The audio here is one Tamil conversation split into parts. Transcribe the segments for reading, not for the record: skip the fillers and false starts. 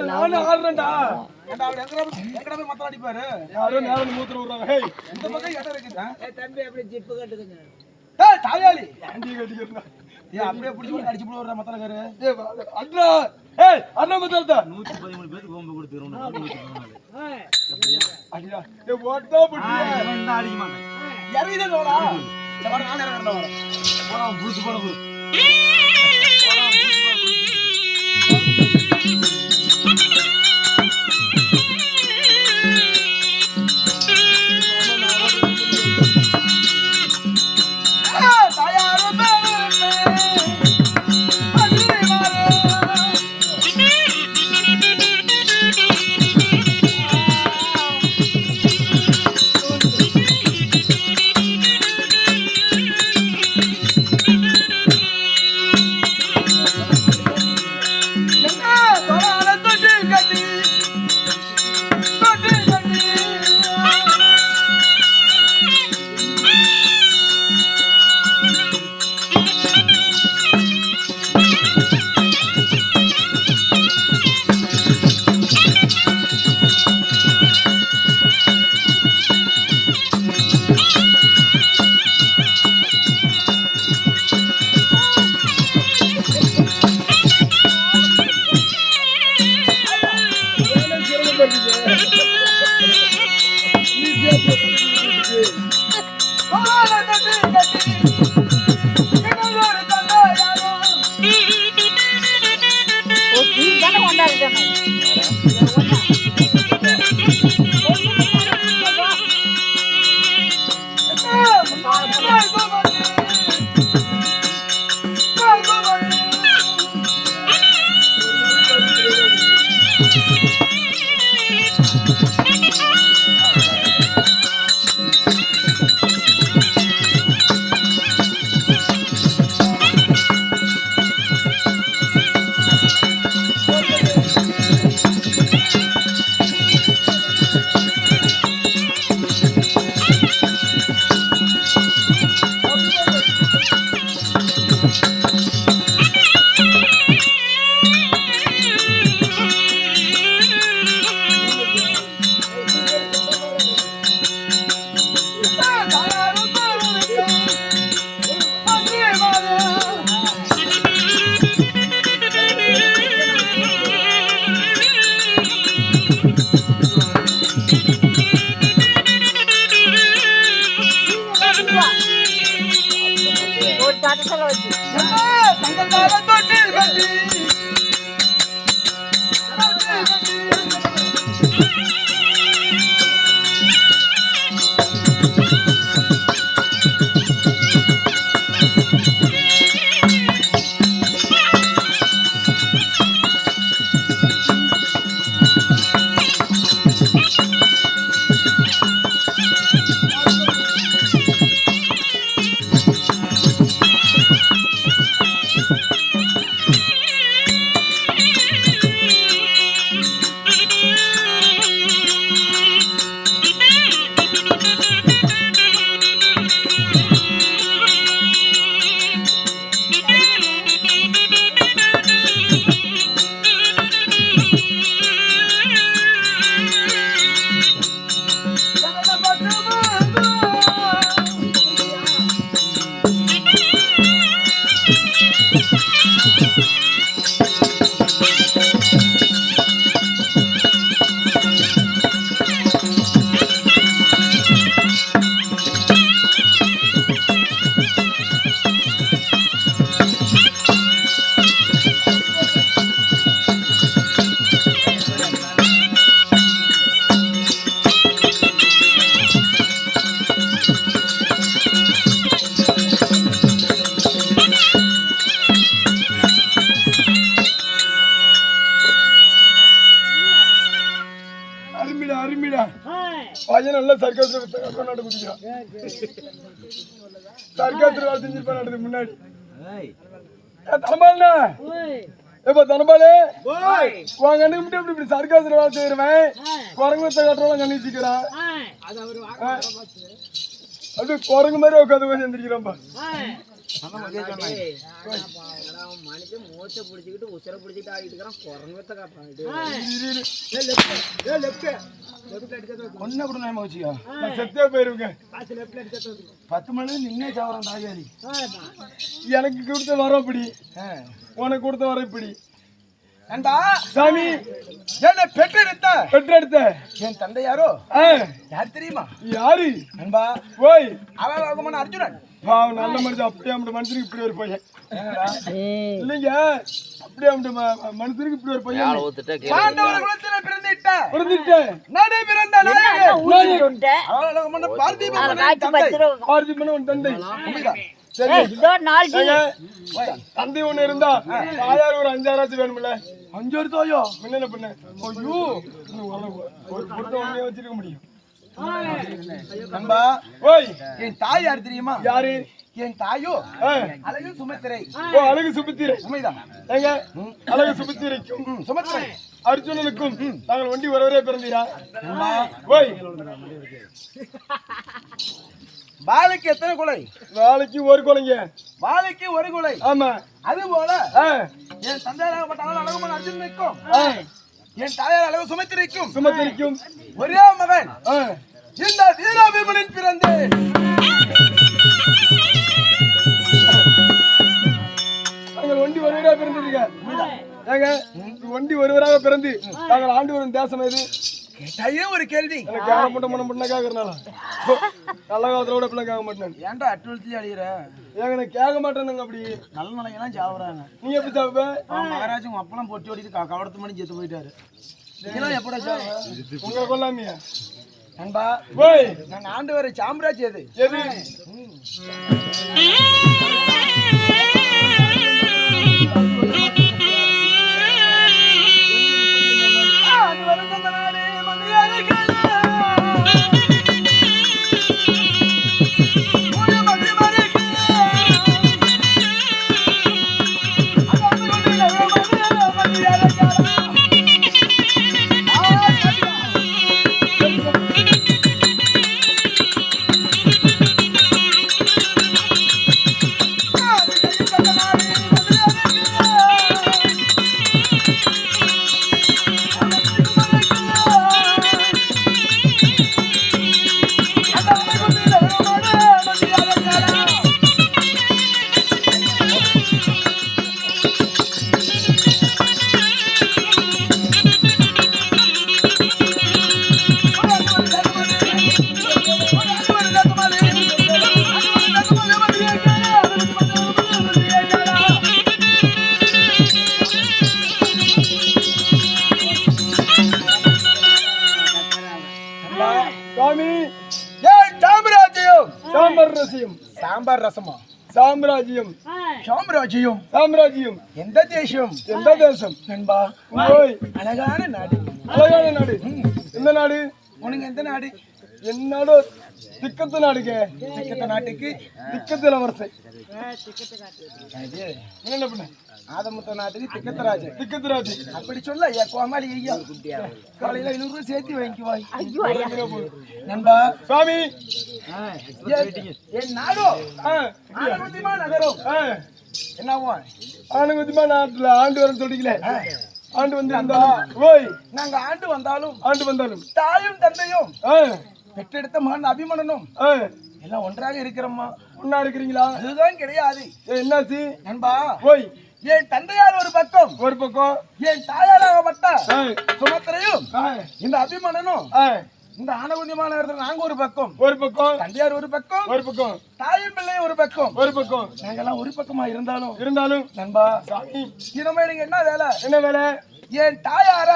நானும் ஆடுறேன்டா. எங்கடா போய் மத்தம் அடிப்பாரு? யாரும் நேரம் மூத்திர விடுறாங்க. ஹேய், இந்த பக்கம் இடம் இருக்குதா? தம்பி அப்படியே ஜிப்பு கட்டுக்குங்க. ஏய் தாயாளி, ஆண்டி கட்டிக்கிறா. ஏய் அப்படியே புடிச்சு அடிச்சு போட வர்ற மத்தலகாரு. ஏய் அண்ணா, ஏய் அண்ணா மத்தலதா 113 பேருக்கு கோம்பு கொடுத்துறோம். அடிடா. ஏய் ஓட்டா புடியா. இந்த அடிக்க மாட்டேன். இறங்கிதே போடா. இந்த வர நான் இறங்கறேன் வர. போடா புடிச்சு போடு. போடா புடிச்சு போடு. நல்ல சர்க்கஸ் கொண்டாட்டு குடிக்கிறான். சர்க்கஸ் வேலை செஞ்சிருப்பேன் நடந்து முன்னாடி. தனபாலண்ணா எப்ப தனபாலு உன் கண்ணு மட்டும் இப்படி சர்க்கஸ் வேலை செய்யறவன் குரங்கு வித்த கட்டுறவங்க கண்ணு வச்சுக்கிறான். அது குரங்கு மாதிரி உட்காந்து செஞ்சிருக்கிறான்பா. மனுஷன் மூச்சை பிடிச்சிக்கிட்டு உசரை பிடிச்சிட்டு ஆகிட்டு இருக்கிறான். குரங்கு வித்த காட்டுறான். ஒன்ன கூட நேமா வச்சுக்கோ செத்தே போயிருங்க. 10 மணி நின்னே சாவரம் தாயாரி. எனக்கு கொடுத்த வரம் இப்படி, உனக்கு கொடுத்த வரம் இப்படி. ஏண்டா சாமி என்ன பெற்றெடுத்த என் தந்தை யாரோ யார் தெரியுமா? யாரு அன்பா? போய் அவன் அர்ஜுனன். பாவம் நல்ல மனுஷன். அப்படியே அந்த மனுஷனுக்கு இப்படி ஒரு பையன் இல்லைங்க. அப்படியே அந்த மனுஷனுக்கு இப்படி ஒரு பையன். பார்த்திபன் தந்தை தந்தை ஒண்ணு இருந்தா தாயார் ஒரு 5,000 வேணும்ல. 5 தாயோ என்ன பண்ண? ஐயோ ஒரு பொருத்த ஒண்ணே வச்சிருக்க முடியும். நண்பா ஓய் என் தாய் யார் தெரியுமா? யாரு? என் தாயோ அழகு சுமித்திரை. ஓ அழகு சுமித்திரை. உண்மைதான். ஏங்க அழகு சுமித்திரைக்கும் சுமித்திரை அர்ஜுனனுக்கும் நாங்கள் ஒண்டி ஒருவரே பிறந்தீரா? ஓய் வாழைக்கு எத்தனை குலை? வாழைக்கு ஒரு குலைங்க. வாழைக்கு ஒரு குலை. ஆமா. அது போல என் தந்தையாராகப்பட்ட அழகுமன் அர்ஜுனனுக்கும் என் தாயார் அழகு சுமத்திரிக்கும் ஒரே மகன் இந்த வீராபிமனின் பிறந்தேன். நாங்கள் ஒண்டி ஒருவராக பிறந்ததுங்க. ஏங்க ஒண்டி ஒருவராக பிறந்து நாங்கள் ஆண்டு வரும் தேசம் எது? கேட்டாயே ஒரு கேள்வி. எனக்கு கேட்க மாட்டேன் மனம் கேட்கறனால நல்ல காலத்தோட இப்பெல்லாம் கேட்க மாட்டேன். ஏன்டா அட்டுவலத்தி அழிகிற? ஏங்க நான் கேட்க மாட்டேனுங்க. அப்படி நல்ல நிலையெல்லாம் சாவுறாங்க. நீ எப்படி சாப்பிப்ப? மகாராஜ் உங்க அப்பெல்லாம் பொட்டி ஓடிட்டு கவடத்து மணி செத்து போயிட்டாரு. நீங்களாம் எப்படா சாவு? உங்களை கொல்லாமியா நண்பா? போய் நாங்க ஆண்டு வர சாம்ராஜ் எது? எது? சாம்பார் ரசமா? சாம்ராஜ்யம். சாம்ராஜ்யம். சாம்ராஜ்யம். எந்த தேசம்? எந்த தேசம் நண்பா? ஓய் அழகான நாடு. அழகான நாடு. எந்த நாடு உனக்கு? எந்த நாடு? என்னோட திக்கத்து நாடுங்க. திக்கத்த நாட்டுக்கு திக்கத்துல வரிசை என்ன பண்ண? ஆதமுத்த நாட்டுக்கு திக்கத்தராஜ். திக்கத்தராஜ் அப்படி சொல்ல ஐயா கோமாளி ஐயா. காலையில 500 ரூபாய் சேர்த்து வாங்கிக்குவாய் நண்பா. சுவாமி என் நாடோ ஆனகுதிமா நகரம். என்னவோ ஆனகுதிமா நாட்டுல ஆண்டு வரும் சொல்றீங்களே. ஆண்டு வந்து ஓய் நாங்க ஆண்டு வந்தாலும் தாயும் தந்தையும் பெற்றெடுத்த மகன் அபிமனனும் எல்லாம் ஒன்றாக இருக்கிறோம்மா. ஒன்னா இருக்கிறீங்களா? அதுதான் கிடையாது. என்னாச்சு நண்பா? ஓய் என் தந்தையார் ஒரு பக்கம் என் தாயாராகப்பட்ட சுமத்திரையும் இந்த அபிமனனும் இந்த ஆனகுதியமான இடத்துல நாங்க ஒரு பக்கம் தந்தையார் ஒரு பக்கம் தாயும் பிள்ளை ஒரு பக்கம் நாங்கெல்லாம் ஒரு பக்கமா இருந்தாலும் நண்பா சாமி இனிமே நீங்க என்ன வேலை? என் தாயார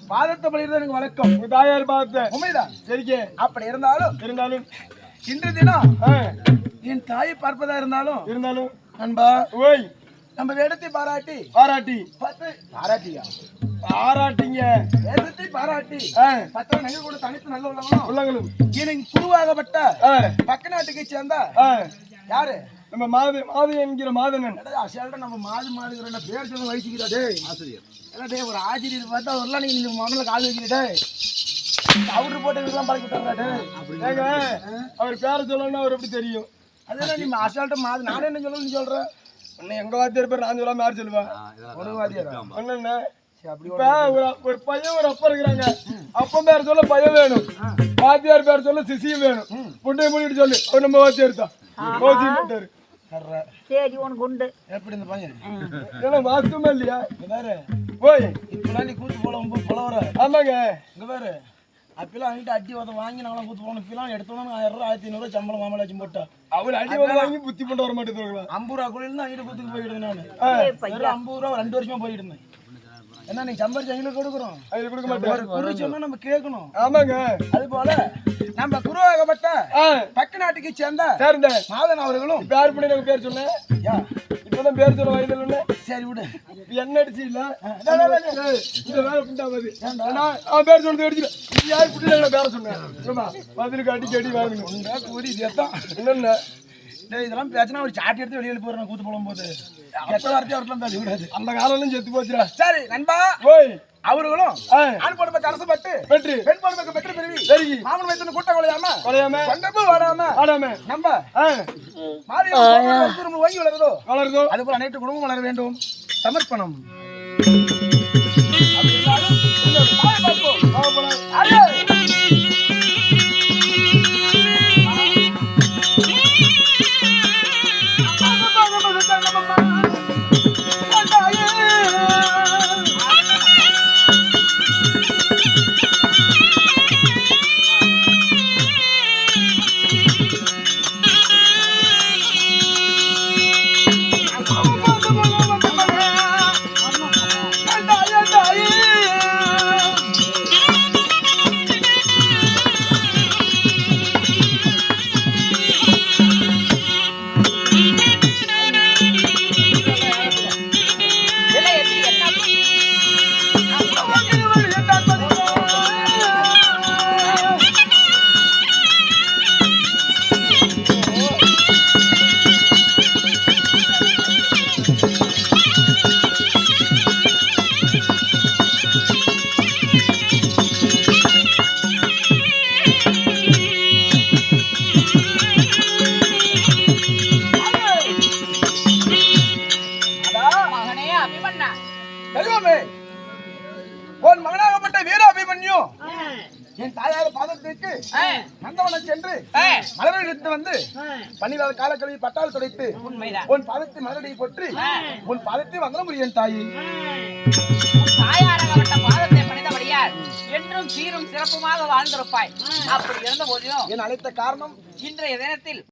பாதத்தை பழிதான் எனக்கு வழக்கம். உங்க தாயார் பாதத்தை உண்மைதான் சரிக்கே. அப்படி இருந்தாலும் இன்று தினம் என் தாயை பார்ப்பதா இருந்தாலும் நண்பா ஓய் நம்ம வேடத்தை பாராட்டி பாராட்டியா பாராட்டிங்க வேடத்தை பாராட்டி பத்திர நகை கூட தனித்து நல்ல உள்ளங்களும் எனக்கு குருவாகப்பட்ட பக்க நாட்டுக்கு சேர்ந்தா யாரு நம்ம மாது என்கிற மாதனன் அசல்ட்ட நம்ம மாதுங்கிற பேர் சொல்ல வயசுக்கிறா டேய் ஆசிரியர் ஒரு ஆசிரியர் பார்த்தா வரலாம் நீங்க முதல்ல கால் வைக்கிறே அவரு போட்டதுக்கெல்லாம் பழக்கி விட்டாங்க டேய் ஏங்க அவர் பேரை சொல்லணும்னா அவர் எப்படி தெரியும் அதெல்லாம் நீ அசல்ட்ட மாது நானே என்ன சொல்லணும்னு நீ சொல்ற உன்னை எங்க வாத்தியார் பேர் நான் சொல்லாம யார் சொல்லுவேன் ஒரு வாத்தியார் அண்ணன் இப்ப ஒரு பையன் ஒரு அப்பா இருக்கிறாங்க அப்பன் பேர் சொல்ல பையன் வேணும் வாத்தியார் பேர் சொல்ல சிசியும் வேணும் புண்டைய மூடிட்டு சொல்லு அவர் நம்ம வாத்தியார் தான் கோசி மாட்டாரு சரி உனக்கு உண்டு எப்படி இந்த பையன் ஏன்னா வாஸ்துமா இல்லையா வேறு போய் இப்பெல்லாம் நீ கூத்து போல வர ஆமாங்க இங்க வேறு அப்பெல்லாம் வாங்கிட்டு அடி வத வாங்கி நாங்களாம் கூத்து போகணும் இப்பெல்லாம் எடுத்தோம்னா 1000 ரூபா 1500 சம்பளம் மாமலாச்சும் போட்டா அவர் அடி வந்து வாங்கி புத்தி பண்ண வர மாட்டேங்குது 50 ரூபா கோயில இருந்து அங்கிட்டு கூத்துக்கு போயிட்டு நான் வெறும் 50 ரூபா 2 வருஷமா போயிட்டு இருந்தேன் என்ன நீ சம்பாரிச்சு எங்களுக்கு கொடுக்குறோம் அதுல கொடுக்க மாட்டேன் குரு சொன்னா நம்ம கேட்கணும் ஆமாங்க அது போல நம்ம குருவாகப்பட்ட பக்க நாட்டுக்கு சேர்ந்த மாதன் அவர்களும் பேர் பண்ணி எனக்கு பேர் சொன்னேன் இப்பதான் பேர் சொல்ல வயதில் சரி விடு என்ன அடிச்சு இல்ல இந்த வேலை புண்டாவது பேர் சொல்றது அடிச்சு யார் புட்டி பேர சொன்னேன் பதிலுக்கு அடிச்சு அடி வாங்கணும் கூடி சேர்த்தான் என்னென்ன இதெல்லாம் பேசினா ஒரு சாட்டி எடுத்து வெளியில போறேன் கூத்து போடும் போது எத்த வார்த்தையா அவர்லாம் பேச கூடாது அந்த காலம் செத்து போச்சுடா சரி நண்பா ஓய் அவர்களும் ஆண் போடுறதுக்கு அரசு பட்டு வெற்றி பெண் போடுறதுக்கு பெற்று பெருவி சரி மாமன் வைத்து கூட்டம் கொலையாம கொண்டப்பு வாடாம நம்ம மாறி வாங்கி வளருதோ அது போல அனைத்து குடும்பம் வளர வேண்டும் சமர்ப்பணம் உன் மகனாகப்பட்ட வீர அபிமன்யு என் தாயார் பாதத்திற்கு நந்தவனம் சென்று மலரை எடுத்து வந்து 12 கால கழுவி பட்டால் துடைத்து உன் பாதத்தை மலரடி போற்றி உன் பாதத்தை வந்தன முடியும் தாயி தாயாரகப்பட்ட பாதத்தை பணிந்தபடியால் என்றும் சீரும் சிறப்புமாக வாழ்ந்திருப்பாய் அப்படி இருந்த போதிலும் என் அழைத்த காரணம் இன்றைய தினத்தில்